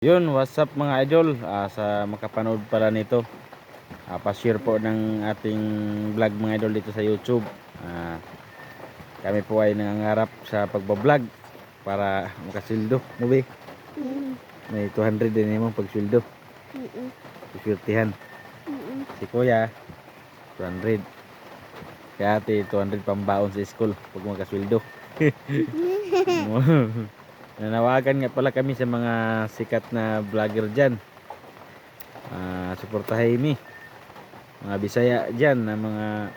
Yun, what's up mga idol? Sa makapanood pala nito, pa-share po ng ating vlog mga idol dito sa YouTube. Kami po ay nangangarap sa pagbablog para makasildo. Mubi, may 200 din mo pagsildo. Isurtihan. Si Kuya, 200. Kaya ate, 200 pambaon sa school pag makasildo. Nanawagan nga pala kami sa mga sikat na vlogger dyan. Suportahin mi mga Bisaya dyan na mga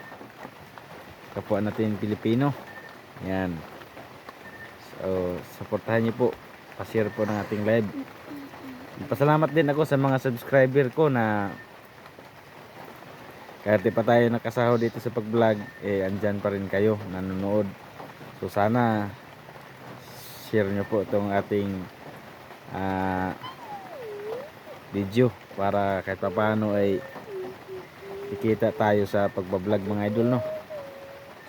kapwa natin Pilipino. Yan. So, suportahan niyo po. Pa-share po ng ating live. Pasalamat din ako sa mga subscriber ko na kahit di pa tayo nakasahod dito sa pag-vlog, andyan pa rin kayo nanonood. So sana share nyo po itong ating video para kahit paano ay kikita tayo sa pagbablog mga idol, no?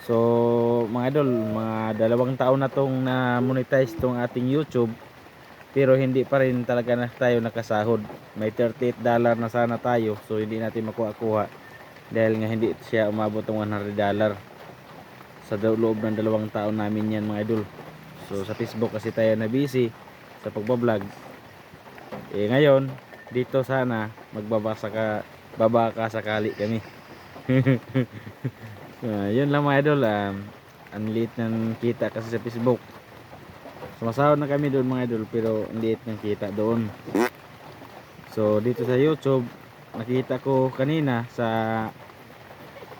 So mga idol, mga 2 taon na tong na-monetize tong ating YouTube, pero hindi pa rin talaga na tayo nakasahod. May $38 na sana tayo, so hindi natin makuha-kuha dahil nga hindi siya umabot ng $100 sa loob ng 2 taon namin yan mga idol. So sa Facebook kasi tayo na busy sa pagbablog. Ngayon dito sana babaka sakali kami. Yun lang mga idol. Ang liit ng kita kasi sa Facebook. Sumasahod na kami doon mga idol, pero ang liit ng kita doon. So dito sa YouTube, nakita ko kanina sa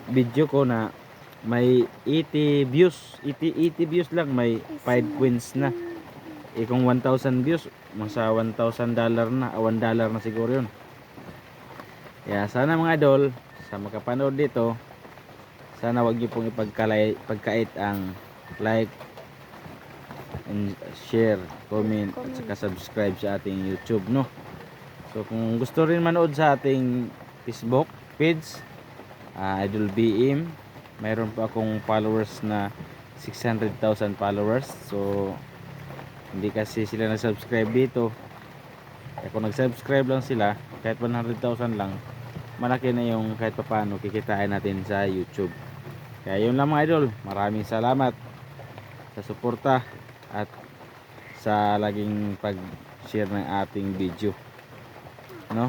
video ko na may 80 views. 80 views lang, may 5 coins na. Kung 1,000 views, masa $1,000 na, $1 na siguro yun. Sana mga idol, sa makapanood dito, sana wag niyo pong pagkait ang like and share, comment at saka subscribe sa ating YouTube, no? So kung gusto rin manood sa ating Facebook page, Idol BM, mayroon pa akong followers na 600,000 followers. So hindi kasi sila nag-subscribe dito. Kung nag-subscribe lang sila, kahit 100,000 lang, malaki na yung kahit paano kikitain natin sa YouTube. Kaya yun lang mga idol, maraming salamat sa suporta at sa laging pag-share ng ating video, no?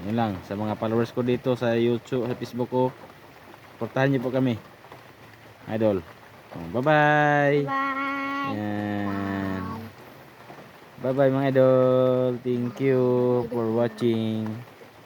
Yun lang, sa mga followers ko dito sa YouTube, sa Facebook ko, suportahan niyo po kami idol. Bye bye. Yan. Bye bye mga idol. Thank you for watching.